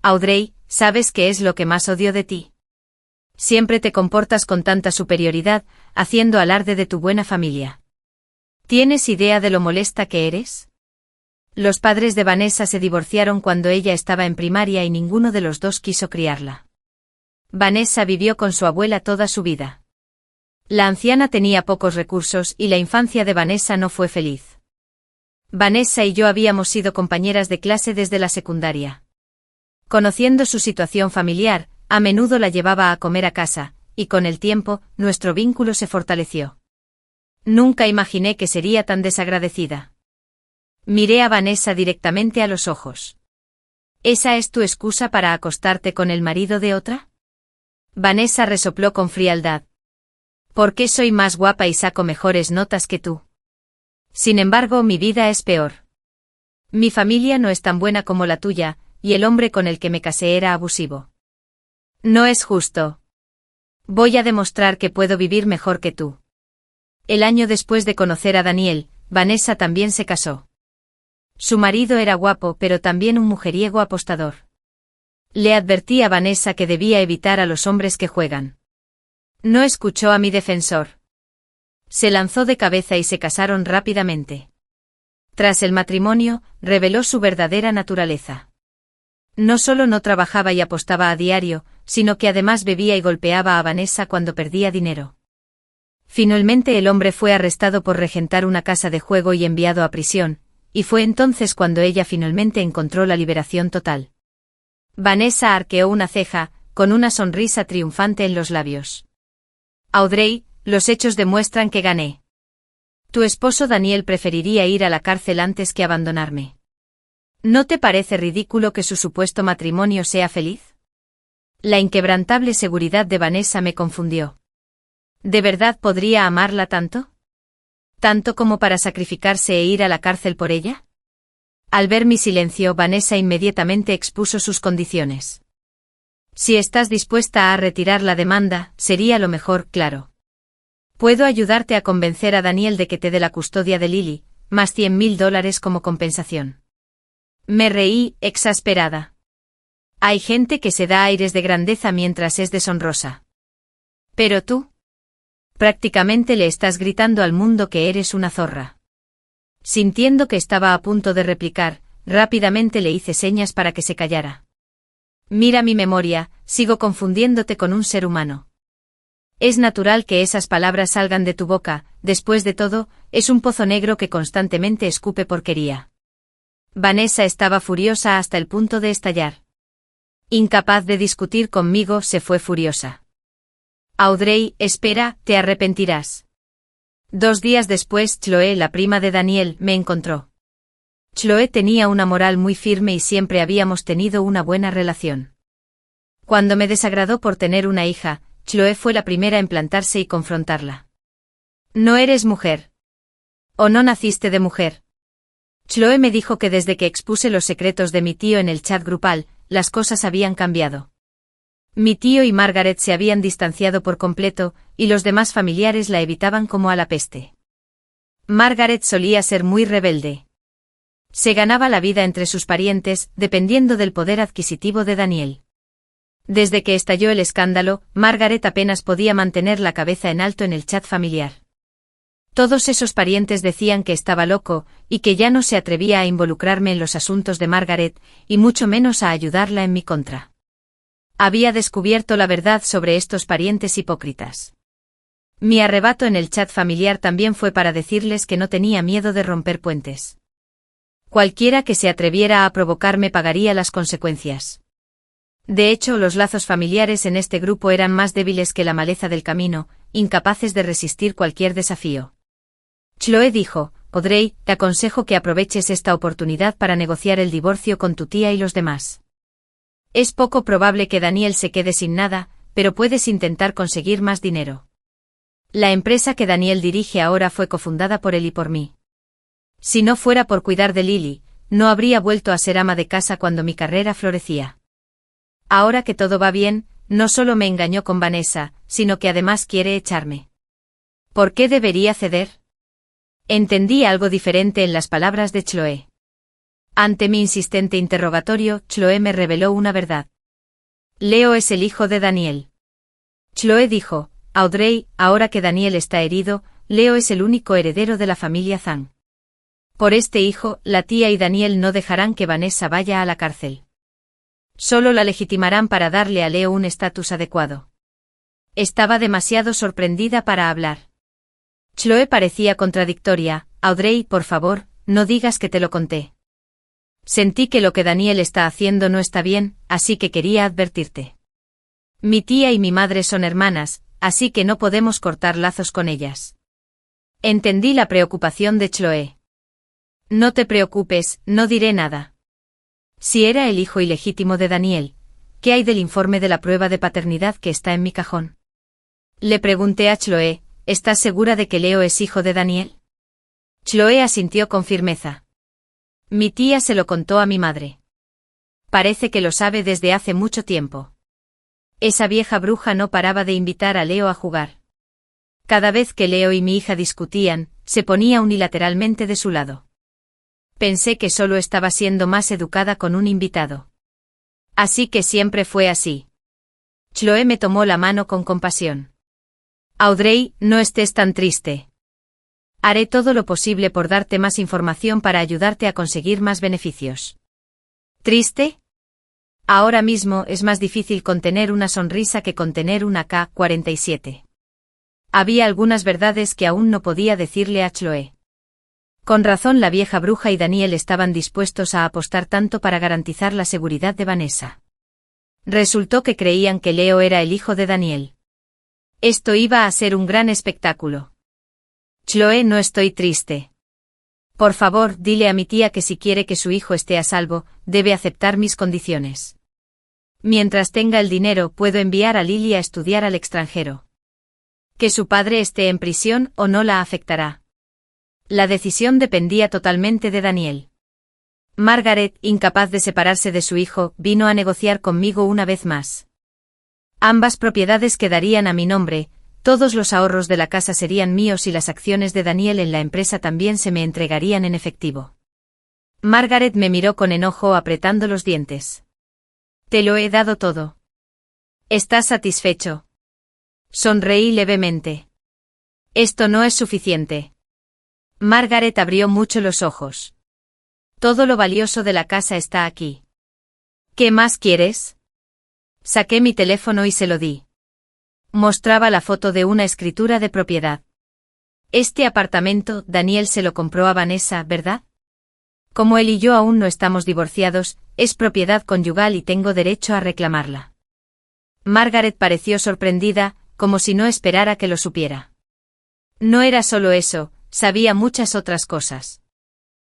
Audrey, ¿sabes qué es lo que más odio de ti? Siempre te comportas con tanta superioridad, haciendo alarde de tu buena familia. ¿Tienes idea de lo molesta que eres? Los padres de Vanessa se divorciaron cuando ella estaba en primaria y ninguno de los dos quiso criarla. Vanessa vivió con su abuela toda su vida. La anciana tenía pocos recursos y la infancia de Vanessa no fue feliz. Vanessa y yo habíamos sido compañeras de clase desde la secundaria. Conociendo su situación familiar, a menudo la llevaba a comer a casa, y con el tiempo, nuestro vínculo se fortaleció. Nunca imaginé que sería tan desagradecida. Miré a Vanessa directamente a los ojos. ¿Esa es tu excusa para acostarte con el marido de otra? Vanessa resopló con frialdad. ¿Por qué soy más guapa y saco mejores notas que tú? Sin embargo, mi vida es peor. Mi familia no es tan buena como la tuya, y el hombre con el que me casé era abusivo. No es justo. Voy a demostrar que puedo vivir mejor que tú. El año después de conocer a Daniel, Vanessa también se casó. Su marido era guapo, pero también un mujeriego apostador. Le advertí a Vanessa que debía evitar a los hombres que juegan. No escuchó a mi defensor. Se lanzó de cabeza y se casaron rápidamente. Tras el matrimonio, reveló su verdadera naturaleza. No solo no trabajaba y apostaba a diario, sino que además bebía y golpeaba a Vanessa cuando perdía dinero. Finalmente el hombre fue arrestado por regentar una casa de juego y enviado a prisión, y fue entonces cuando ella finalmente encontró la liberación total. Vanessa arqueó una ceja, con una sonrisa triunfante en los labios. Audrey, los hechos demuestran que gané. Tu esposo Daniel preferiría ir a la cárcel antes que abandonarme. ¿No te parece ridículo que su supuesto matrimonio sea feliz? La inquebrantable seguridad de Vanessa me confundió. ¿De verdad podría amarla tanto? ¿Tanto como para sacrificarse e ir a la cárcel por ella? Al ver mi silencio, Vanessa inmediatamente expuso sus condiciones. Si estás dispuesta a retirar la demanda, sería lo mejor, claro. Puedo ayudarte a convencer a Daniel de que te dé la custodia de Lily, más $100,000 como compensación. Me reí, exasperada. Hay gente que se da aires de grandeza mientras es deshonrosa. Pero tú. Prácticamente le estás gritando al mundo que eres una zorra. Sintiendo que estaba a punto de replicar, rápidamente le hice señas para que se callara. Mira mi memoria, sigo confundiéndote con un ser humano. Es natural que esas palabras salgan de tu boca, después de todo, es un pozo negro que constantemente escupe porquería. Vanessa estaba furiosa hasta el punto de estallar. Incapaz de discutir conmigo, se fue furiosa. Audrey, espera, te arrepentirás. 2 días después, Chloe, la prima de Daniel, me encontró. Chloe tenía una moral muy firme y siempre habíamos tenido una buena relación. Cuando me desagradó por tener una hija, Chloe fue la primera en plantarse y confrontarla. No eres mujer. ¿O no naciste de mujer? Chloe me dijo que desde que expuse los secretos de mi tío en el chat grupal, las cosas habían cambiado. Mi tío y Margaret se habían distanciado por completo, y los demás familiares la evitaban como a la peste. Margaret solía ser muy rebelde. Se ganaba la vida entre sus parientes, dependiendo del poder adquisitivo de Daniel. Desde que estalló el escándalo, Margaret apenas podía mantener la cabeza en alto en el chat familiar. Todos esos parientes decían que estaba loco, y que ya no se atrevía a involucrarme en los asuntos de Margaret, y mucho menos a ayudarla en mi contra. Había descubierto la verdad sobre estos parientes hipócritas. Mi arrebato en el chat familiar también fue para decirles que no tenía miedo de romper puentes. Cualquiera que se atreviera a provocarme pagaría las consecuencias. De hecho, los lazos familiares en este grupo eran más débiles que la maleza del camino, incapaces de resistir cualquier desafío. Chloe dijo, Audrey, te aconsejo que aproveches esta oportunidad para negociar el divorcio con tu tía y los demás. Es poco probable que Daniel se quede sin nada, pero puedes intentar conseguir más dinero. La empresa que Daniel dirige ahora fue cofundada por él y por mí. Si no fuera por cuidar de Lily, no habría vuelto a ser ama de casa cuando mi carrera florecía. Ahora que todo va bien, no solo me engañó con Vanessa, sino que además quiere echarme. ¿Por qué debería ceder? Entendí algo diferente en las palabras de Chloe. Ante mi insistente interrogatorio, Chloe me reveló una verdad. Leo es el hijo de Daniel. Chloe dijo, Audrey, ahora que Daniel está herido, Leo es el único heredero de la familia Zhang. Por este hijo, la tía y Daniel no dejarán que Vanessa vaya a la cárcel. Solo la legitimarán para darle a Leo un estatus adecuado. Estaba demasiado sorprendida para hablar. Chloe parecía contradictoria. Audrey, por favor, no digas que te lo conté. Sentí que lo que Daniel está haciendo no está bien, así que quería advertirte. Mi tía y mi madre son hermanas, así que no podemos cortar lazos con ellas. Entendí la preocupación de Chloe. No te preocupes, no diré nada. Si era el hijo ilegítimo de Daniel, ¿qué hay del informe de la prueba de paternidad que está en mi cajón? Le pregunté a Chloe, ¿estás segura de que Leo es hijo de Daniel? Chloe asintió con firmeza. Mi tía se lo contó a mi madre. Parece que lo sabe desde hace mucho tiempo. Esa vieja bruja no paraba de invitar a Leo a jugar. Cada vez que Leo y mi hija discutían, se ponía unilateralmente de su lado. Pensé que solo estaba siendo más educada con un invitado. Así que siempre fue así. Chloe me tomó la mano con compasión. Audrey, no estés tan triste. Haré todo lo posible por darte más información para ayudarte a conseguir más beneficios. ¿Triste? Ahora mismo es más difícil contener una sonrisa que contener una K-47. Había algunas verdades que aún no podía decirle a Chloe. Con razón la vieja bruja y Daniel estaban dispuestos a apostar tanto para garantizar la seguridad de Vanessa. Resultó que creían que Leo era el hijo de Daniel. Esto iba a ser un gran espectáculo. Chloe, no estoy triste. Por favor, dile a mi tía que si quiere que su hijo esté a salvo, debe aceptar mis condiciones. Mientras tenga el dinero, puedo enviar a Lily a estudiar al extranjero. Que su padre esté en prisión o no la afectará. La decisión dependía totalmente de Daniel. Margaret, incapaz de separarse de su hijo, vino a negociar conmigo una vez más. Ambas propiedades quedarían a mi nombre, todos los ahorros de la casa serían míos y las acciones de Daniel en la empresa también se me entregarían en efectivo. Margaret me miró con enojo apretando los dientes. Te lo he dado todo. ¿Estás satisfecho? Sonreí levemente. Esto no es suficiente. Margaret abrió mucho los ojos. Todo lo valioso de la casa está aquí. ¿Qué más quieres? Saqué mi teléfono y se lo di. Mostraba la foto de una escritura de propiedad. Este apartamento, Daniel se lo compró a Vanessa, ¿verdad? Como él y yo aún no estamos divorciados, es propiedad conyugal y tengo derecho a reclamarla. Margaret pareció sorprendida, como si no esperara que lo supiera. No era solo eso, sabía muchas otras cosas.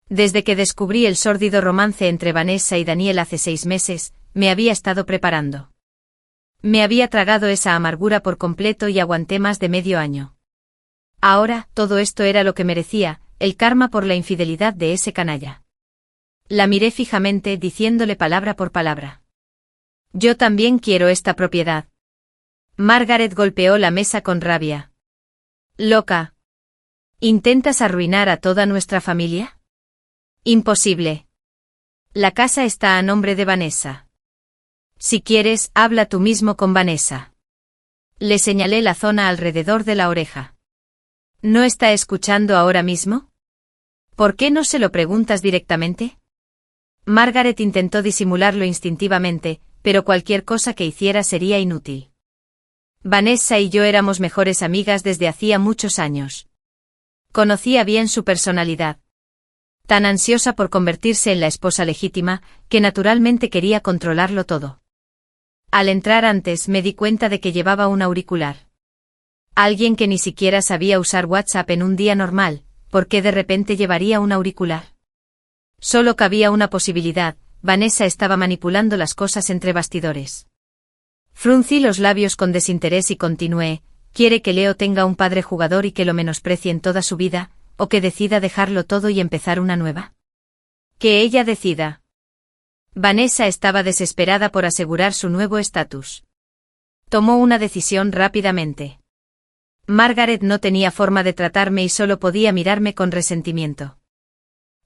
Desde que descubrí el sórdido romance entre Vanessa y Daniel hace 6 meses, me había estado preparando. Me había tragado esa amargura por completo y aguanté más de medio año. Ahora, todo esto era lo que merecía, el karma por la infidelidad de ese canalla. La miré fijamente, diciéndole palabra por palabra. Yo también quiero esta propiedad. Margaret golpeó la mesa con rabia. Loca. ¿Intentas arruinar a toda nuestra familia? Imposible. La casa está a nombre de Vanessa. Si quieres, habla tú mismo con Vanessa. Le señalé la zona alrededor de la oreja. ¿No está escuchando ahora mismo? ¿Por qué no se lo preguntas directamente? Margaret intentó disimularlo instintivamente, pero cualquier cosa que hiciera sería inútil. Vanessa y yo éramos mejores amigas desde hacía muchos años. Conocía bien su personalidad. Tan ansiosa por convertirse en la esposa legítima, que naturalmente quería controlarlo todo. Al entrar antes me di cuenta de que llevaba un auricular. Alguien que ni siquiera sabía usar WhatsApp en un día normal, ¿por qué de repente llevaría un auricular? Solo cabía una posibilidad, Vanessa estaba manipulando las cosas entre bastidores. Fruncí los labios con desinterés y continué, ¿quiere que Leo tenga un padre jugador y que lo menosprecie en toda su vida, o que decida dejarlo todo y empezar una nueva? Que ella decida. Vanessa estaba desesperada por asegurar su nuevo estatus. Tomó una decisión rápidamente. Margaret no tenía forma de tratarme y solo podía mirarme con resentimiento.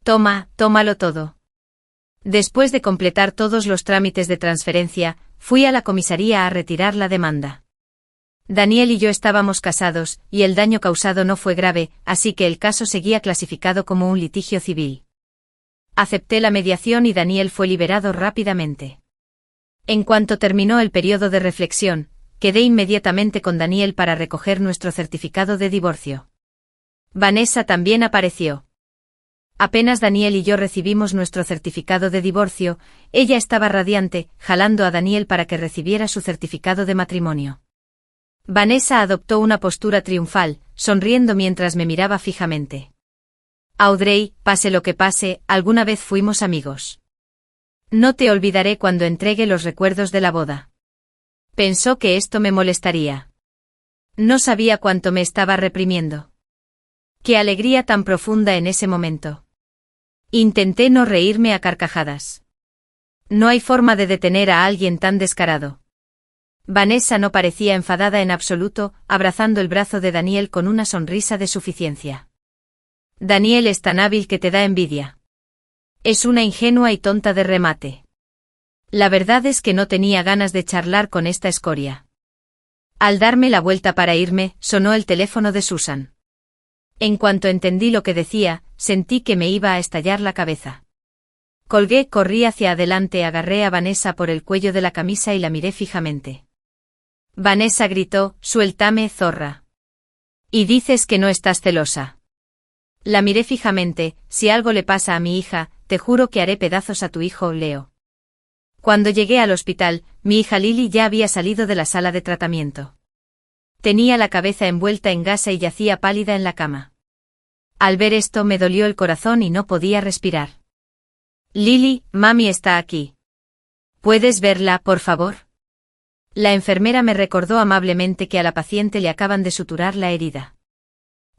Tómalo todo. Después de completar todos los trámites de transferencia, fui a la comisaría a retirar la demanda. Daniel y yo estábamos casados, y el daño causado no fue grave, así que el caso seguía clasificado como un litigio civil. Acepté la mediación y Daniel fue liberado rápidamente. En cuanto terminó el periodo de reflexión, quedé inmediatamente con Daniel para recoger nuestro certificado de divorcio. Vanessa también apareció. Apenas Daniel y yo recibimos nuestro certificado de divorcio, ella estaba radiante, jalando a Daniel para que recibiera su certificado de matrimonio. Vanessa adoptó una postura triunfal, sonriendo mientras me miraba fijamente. Audrey, pase lo que pase, alguna vez fuimos amigos. No te olvidaré cuando entregue los recuerdos de la boda. Pensó que esto me molestaría. No sabía cuánto me estaba reprimiendo. Qué alegría tan profunda en ese momento. Intenté no reírme a carcajadas. No hay forma de detener a alguien tan descarado. Vanessa no parecía enfadada en absoluto, abrazando el brazo de Daniel con una sonrisa de suficiencia. Daniel es tan hábil que te da envidia. Es una ingenua y tonta de remate. La verdad es que no tenía ganas de charlar con esta escoria. Al darme la vuelta para irme, sonó el teléfono de Susan. En cuanto entendí lo que decía, sentí que me iba a estallar la cabeza. Colgué, corrí hacia adelante, agarré a Vanessa por el cuello de la camisa y la miré fijamente. Vanessa gritó: «Suéltame, zorra. Y dices que no estás celosa». La miré fijamente: «Si algo le pasa a mi hija, te juro que haré pedazos a tu hijo, Leo». Cuando llegué al hospital, mi hija Lily ya había salido de la sala de tratamiento. Tenía la cabeza envuelta en gasa y yacía pálida en la cama. Al ver esto me dolió el corazón y no podía respirar. «Lily, mami está aquí. ¿Puedes verla, por favor?». La enfermera me recordó amablemente que a la paciente le acaban de suturar la herida.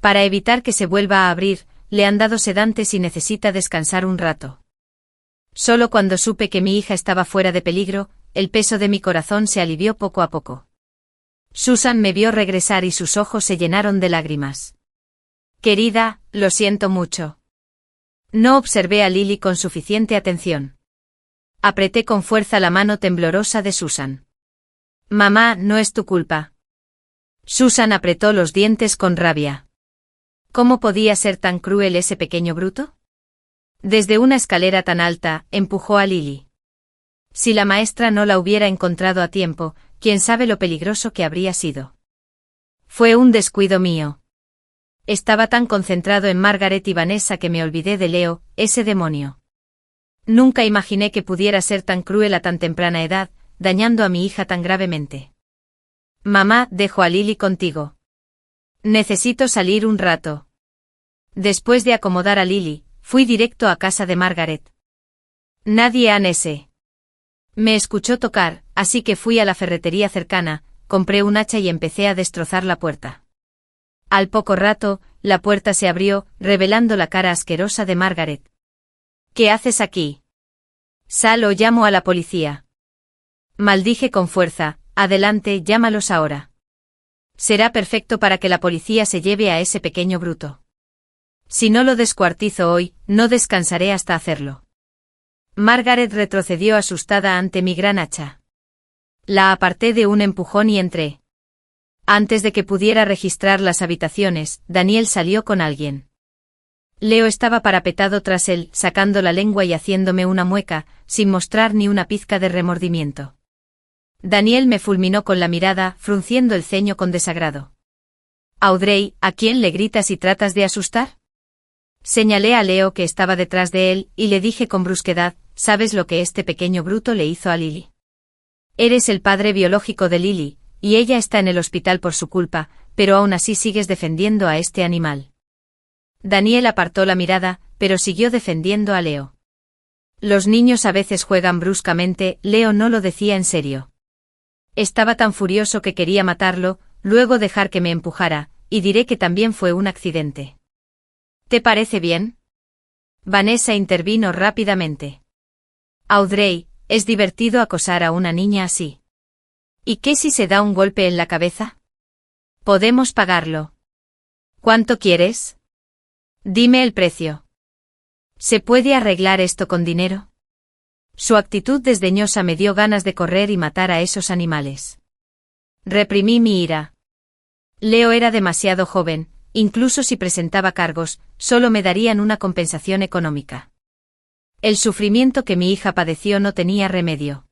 Para evitar que se vuelva a abrir, le han dado sedantes y necesita descansar un rato. Solo cuando supe que mi hija estaba fuera de peligro, el peso de mi corazón se alivió poco a poco. Susan me vio regresar y sus ojos se llenaron de lágrimas. «Querida, lo siento mucho». No observé a Lily con suficiente atención. Apreté con fuerza la mano temblorosa de Susan. «Mamá, no es tu culpa». Susan apretó los dientes con rabia. ¿Cómo podía ser tan cruel ese pequeño bruto? Desde una escalera tan alta, empujó a Lily. Si la maestra no la hubiera encontrado a tiempo, quién sabe lo peligroso que habría sido. Fue un descuido mío. Estaba tan concentrado en Margaret y Vanessa que me olvidé de Leo, ese demonio. Nunca imaginé que pudiera ser tan cruel a tan temprana edad, dañando a mi hija tan gravemente. «Mamá, dejo a Lily contigo. Necesito salir un rato». Después de acomodar a Lily, fui directo a casa de Margaret. Nadie anese. Me escuchó tocar, así que fui a la ferretería cercana, compré un hacha y empecé a destrozar la puerta. Al poco rato, la puerta se abrió, revelando la cara asquerosa de Margaret. «¿Qué haces aquí? Sal o llamo a la policía». Maldije con fuerza: «Adelante, llámalos ahora. Será perfecto para que la policía se lleve a ese pequeño bruto. Si no lo descuartizo hoy, no descansaré hasta hacerlo». Margaret retrocedió asustada ante mi gran hacha. La aparté de un empujón y entré. Antes de que pudiera registrar las habitaciones, Daniel salió con alguien. Leo estaba parapetado tras él, sacando la lengua y haciéndome una mueca, sin mostrar ni una pizca de remordimiento. Daniel me fulminó con la mirada, frunciendo el ceño con desagrado. «Audrey, ¿a quién le gritas y tratas de asustar?». Señalé a Leo que estaba detrás de él, y le dije con brusquedad: «¿Sabes lo que este pequeño bruto le hizo a Lily? Eres el padre biológico de Lily, y ella está en el hospital por su culpa, pero aún así sigues defendiendo a este animal». Daniel apartó la mirada, pero siguió defendiendo a Leo. «Los niños a veces juegan bruscamente», Leo no lo decía en serio. Estaba tan furioso que quería matarlo, luego dejar que me empujara, y diré que también fue un accidente. «¿Te parece bien?». Vanessa intervino rápidamente. «Audrey, es divertido acosar a una niña así. ¿Y qué si se da un golpe en la cabeza? Podemos pagarlo». «¿Cuánto quieres?». «Dime el precio». «¿Se puede arreglar esto con dinero?». Su actitud desdeñosa me dio ganas de correr y matar a esos animales. Reprimí mi ira. Leo era demasiado joven, incluso si presentaba cargos, solo me darían una compensación económica. El sufrimiento que mi hija padeció no tenía remedio.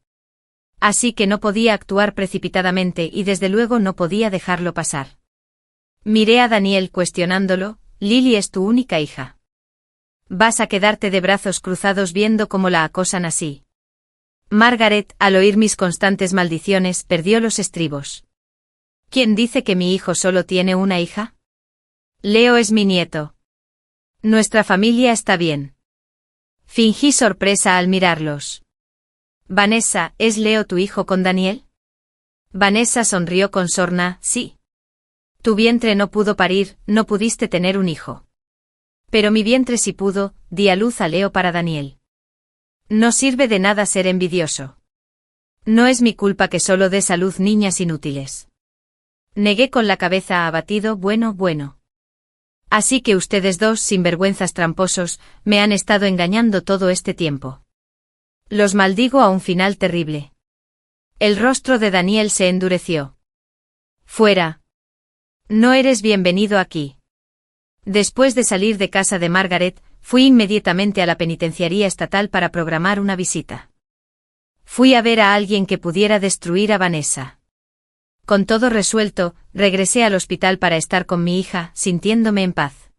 Así que no podía actuar precipitadamente y desde luego no podía dejarlo pasar. Miré a Daniel cuestionándolo: «Lily es tu única hija. ¿Vas a quedarte de brazos cruzados viendo cómo la acosan así?». Margaret, al oír mis constantes maldiciones, perdió los estribos. «¿Quién dice que mi hijo solo tiene una hija? Leo es mi nieto. Nuestra familia está bien». Fingí sorpresa al mirarlos. «Vanessa, ¿es Leo tu hijo con Daniel?». Vanessa sonrió con sorna: «Sí. Tu vientre no pudo parir, no pudiste tener un hijo. Pero mi vientre sí pudo, di a luz a Leo para Daniel. No sirve de nada ser envidioso. No es mi culpa que solo des a luz niñas inútiles». Negué con la cabeza abatido: «Bueno. Así que ustedes dos sinvergüenzas tramposos, me han estado engañando todo este tiempo». Los maldigo a un final terrible. El rostro de Daniel se endureció. Fuera. No eres bienvenido aquí. Después de salir de casa de Margaret, fui inmediatamente a la penitenciaría estatal para programar una visita. Fui a ver a alguien que pudiera destruir a Vanessa. Con todo resuelto, regresé al hospital para estar con mi hija, sintiéndome en paz.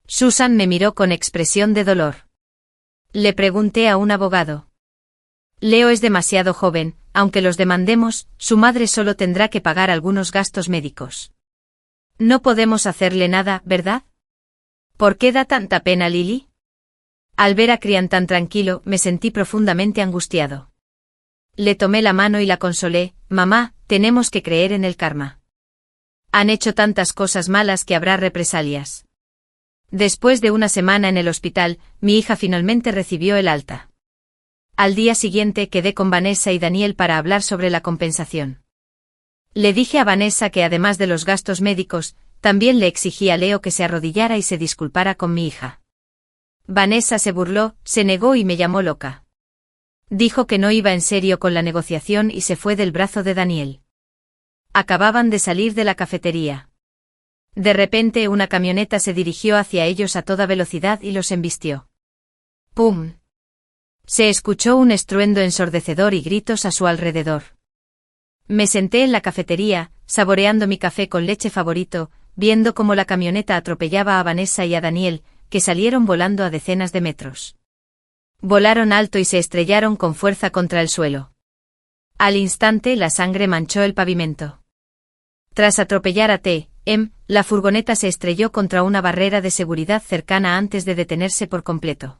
Susan me miró con expresión de dolor. Le pregunté a un abogado. Leo es demasiado joven, aunque los demandemos, su madre solo tendrá que pagar algunos gastos médicos. No podemos hacerle nada, ¿verdad? ¿Por qué da tanta pena Lily? Al ver a Crian tan tranquilo, me sentí profundamente angustiado. Le tomé la mano y la consolé. Mamá, tenemos que creer en el karma. Han hecho tantas cosas malas que habrá represalias. Después de una semana en el hospital, mi hija finalmente recibió el alta. Al día siguiente quedé con Vanessa y Daniel para hablar sobre la compensación. Le dije a Vanessa que además de los gastos médicos, también le exigí a Leo que se arrodillara y se disculpara con mi hija. Vanessa se burló, se negó y me llamó loca. Dijo que no iba en serio con la negociación y se fue del brazo de Daniel. Acababan de salir de la cafetería. De repente una camioneta se dirigió hacia ellos a toda velocidad y los embistió. ¡Pum! Se escuchó un estruendo ensordecedor y gritos a su alrededor. Me senté en la cafetería, saboreando mi café con leche favorito, viendo cómo la camioneta atropellaba a Vanessa y a Daniel, que salieron volando a decenas de metros. Volaron alto y se estrellaron con fuerza contra el suelo. Al instante la sangre manchó el pavimento. Tras atropellar a T.M., la furgoneta se estrelló contra una barrera de seguridad cercana antes de detenerse por completo.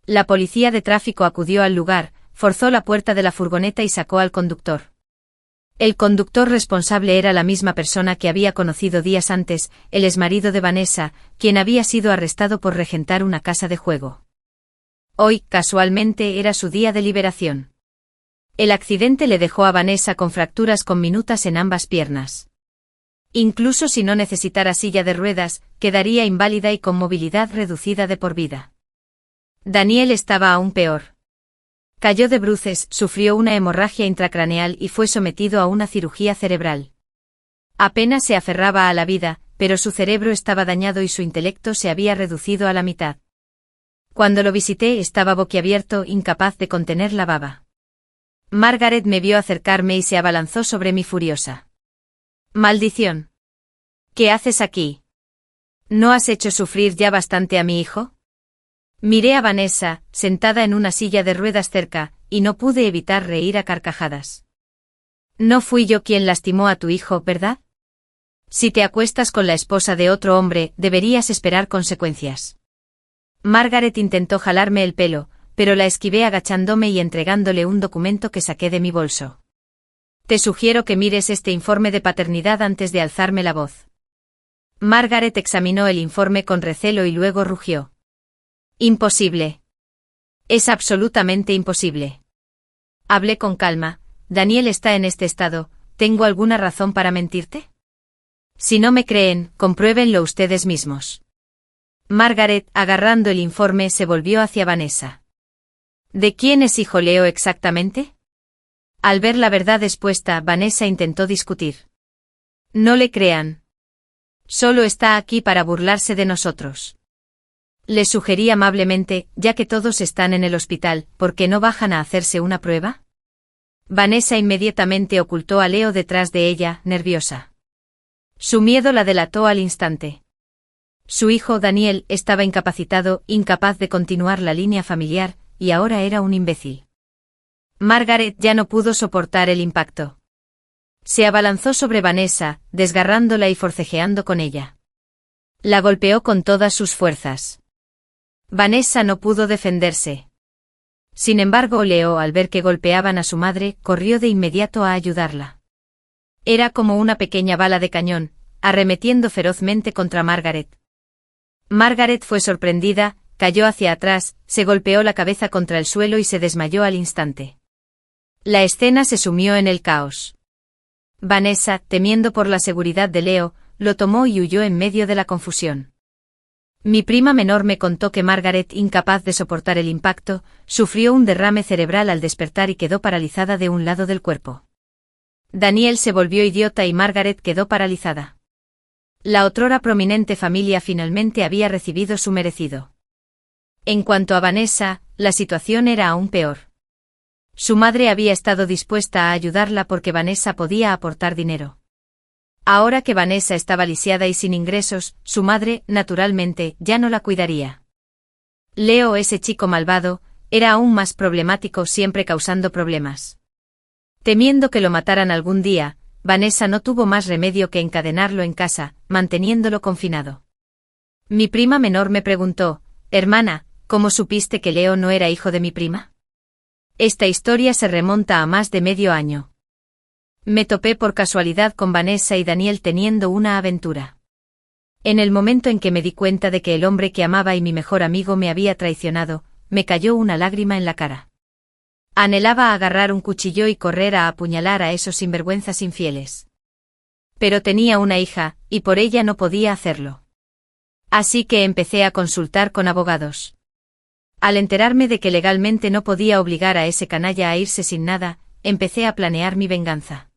La policía de tráfico acudió al lugar, forzó la puerta de la furgoneta y sacó al conductor. El conductor responsable era la misma persona que había conocido días antes, el exmarido de Vanessa, quien había sido arrestado por regentar una casa de juego. Hoy, casualmente, era su día de liberación. El accidente le dejó a Vanessa con fracturas conminutas en ambas piernas. Incluso si no necesitara silla de ruedas, quedaría inválida y con movilidad reducida de por vida. Daniel estaba aún peor. Cayó de bruces, sufrió una hemorragia intracraneal y fue sometido a una cirugía cerebral. Apenas se aferraba a la vida, pero su cerebro estaba dañado y su intelecto se había reducido a la mitad. Cuando lo visité estaba boquiabierto, incapaz de contener la baba. Margaret me vio acercarme y se abalanzó sobre mí furiosa. ¡Maldición! ¿Qué haces aquí? ¿No has hecho sufrir ya bastante a mi hijo? Miré a Vanessa, sentada en una silla de ruedas cerca, y no pude evitar reír a carcajadas. No fui yo quien lastimó a tu hijo, ¿verdad? Si te acuestas con la esposa de otro hombre, deberías esperar consecuencias. Margaret intentó jalarme el pelo, pero la esquivé agachándome y entregándole un documento que saqué de mi bolso. Te sugiero que mires este informe de paternidad antes de alzarme la voz. Margaret examinó el informe con recelo y luego rugió. Imposible. Es absolutamente imposible. Hablé con calma. Daniel está en este estado. ¿Tengo alguna razón para mentirte? Si no me creen, compruébenlo ustedes mismos. Margaret, agarrando el informe, se volvió hacia Vanessa. ¿De quién es hijo Leo exactamente? Al ver la verdad expuesta, Vanessa intentó discutir. No le crean. Solo está aquí para burlarse de nosotros. Le sugerí amablemente, ya que todos están en el hospital, ¿por qué no bajan a hacerse una prueba? Vanessa inmediatamente ocultó a Leo detrás de ella, nerviosa. Su miedo la delató al instante. Su hijo Daniel estaba incapacitado, incapaz de continuar la línea familiar, y ahora era un imbécil. Margaret ya no pudo soportar el impacto. Se abalanzó sobre Vanessa, desgarrándola y forcejeando con ella. La golpeó con todas sus fuerzas. Vanessa no pudo defenderse. Sin embargo, Leo, al ver que golpeaban a su madre, corrió de inmediato a ayudarla. Era como una pequeña bala de cañón, arremetiendo ferozmente contra Margaret. Margaret fue sorprendida, cayó hacia atrás, se golpeó la cabeza contra el suelo y se desmayó al instante. La escena se sumió en el caos. Vanessa, temiendo por la seguridad de Leo, lo tomó y huyó en medio de la confusión. Mi prima menor me contó que Margaret, incapaz de soportar el impacto, sufrió un derrame cerebral al despertar y quedó paralizada de un lado del cuerpo. Daniel se volvió idiota y Margaret quedó paralizada. La otrora prominente familia finalmente había recibido su merecido. En cuanto a Vanessa, la situación era aún peor. Su madre había estado dispuesta a ayudarla porque Vanessa podía aportar dinero. Ahora que Vanessa estaba lisiada y sin ingresos, su madre, naturalmente, ya no la cuidaría. Leo, ese chico malvado, era aún más problemático, siempre causando problemas. Temiendo que lo mataran algún día, Vanessa no tuvo más remedio que encadenarlo en casa, manteniéndolo confinado. Mi prima menor me preguntó: «Hermana, ¿cómo supiste que Leo no era hijo de mi prima?». Esta historia se remonta a más de medio año. Me topé por casualidad con Vanessa y Daniel teniendo una aventura. En el momento en que me di cuenta de que el hombre que amaba y mi mejor amigo me había traicionado, me cayó una lágrima en la cara. Anhelaba agarrar un cuchillo y correr a apuñalar a esos sinvergüenzas infieles. Pero tenía una hija, y por ella no podía hacerlo. Así que empecé a consultar con abogados. Al enterarme de que legalmente no podía obligar a ese canalla a irse sin nada, empecé a planear mi venganza.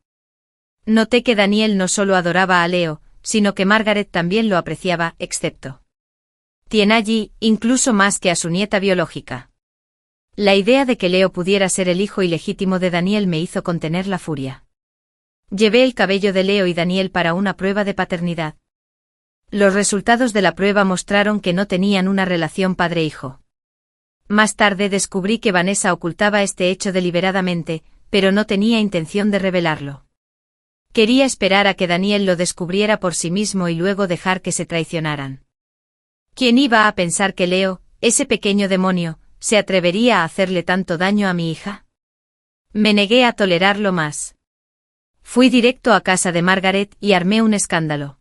Noté que Daniel no solo adoraba a Leo, sino que Margaret también lo apreciaba, excepto Tienagi, incluso más que a su nieta biológica. La idea de que Leo pudiera ser el hijo ilegítimo de Daniel me hizo contener la furia. Llevé el cabello de Leo y Daniel para una prueba de paternidad. Los resultados de la prueba mostraron que no tenían una relación padre-hijo. Más tarde descubrí que Vanessa ocultaba este hecho deliberadamente, pero no tenía intención de revelarlo. Quería esperar a que Daniel lo descubriera por sí mismo y luego dejar que se traicionaran. ¿Quién iba a pensar que Leo, ese pequeño demonio, se atrevería a hacerle tanto daño a mi hija? Me negué a tolerarlo más. Fui directo a casa de Margaret y armé un escándalo.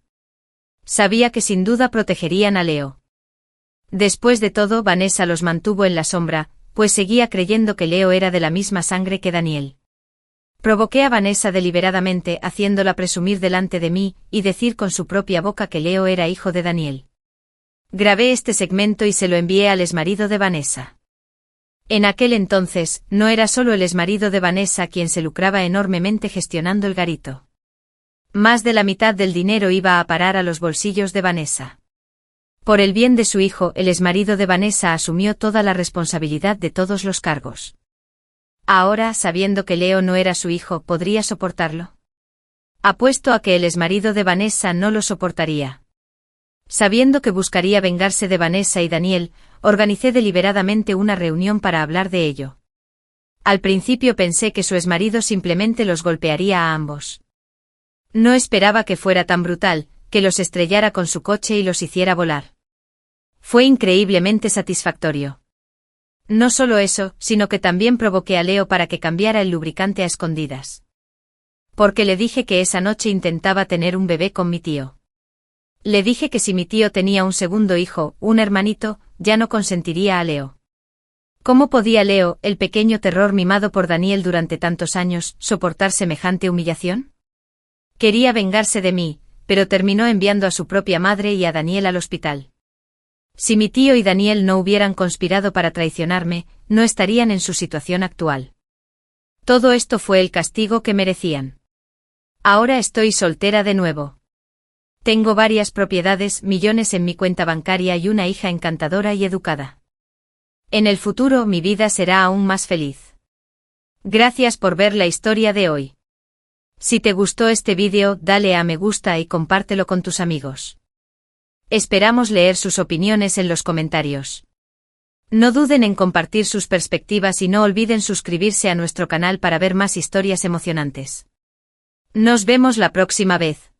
Sabía que sin duda protegerían a Leo. Después de todo, Vanessa los mantuvo en la sombra, pues seguía creyendo que Leo era de la misma sangre que Daniel. Provoqué a Vanessa deliberadamente, haciéndola presumir delante de mí y decir con su propia boca que Leo era hijo de Daniel. Grabé este segmento y se lo envié al exmarido de Vanessa. En aquel entonces, no era solo el exmarido de Vanessa quien se lucraba enormemente gestionando el garito. Más de la mitad del dinero iba a parar a los bolsillos de Vanessa. Por el bien de su hijo, el exmarido de Vanessa asumió toda la responsabilidad de todos los cargos. Ahora, sabiendo que Leo no era su hijo, ¿podría soportarlo? Apuesto a que el exmarido de Vanessa no lo soportaría. Sabiendo que buscaría vengarse de Vanessa y Daniel, organicé deliberadamente una reunión para hablar de ello. Al principio pensé que su exmarido simplemente los golpearía a ambos. No esperaba que fuera tan brutal, que los estrellara con su coche y los hiciera volar. Fue increíblemente satisfactorio. No solo eso, sino que también provoqué a Leo para que cambiara el lubricante a escondidas. Porque le dije que esa noche intentaba tener un bebé con mi tío. Le dije que si mi tío tenía un segundo hijo, un hermanito, ya no consentiría a Leo. ¿Cómo podía Leo, el pequeño terror mimado por Daniel durante tantos años, soportar semejante humillación? Quería vengarse de mí, pero terminó enviando a su propia madre y a Daniel al hospital. Si mi tío y Daniel no hubieran conspirado para traicionarme, no estarían en su situación actual. Todo esto fue el castigo que merecían. Ahora estoy soltera de nuevo. Tengo varias propiedades, millones en mi cuenta bancaria y una hija encantadora y educada. En el futuro mi vida será aún más feliz. Gracias por ver la historia de hoy. Si te gustó este vídeo, dale a me gusta y compártelo con tus amigos. Esperamos leer sus opiniones en los comentarios. No duden en compartir sus perspectivas y no olviden suscribirse a nuestro canal para ver más historias emocionantes. Nos vemos la próxima vez.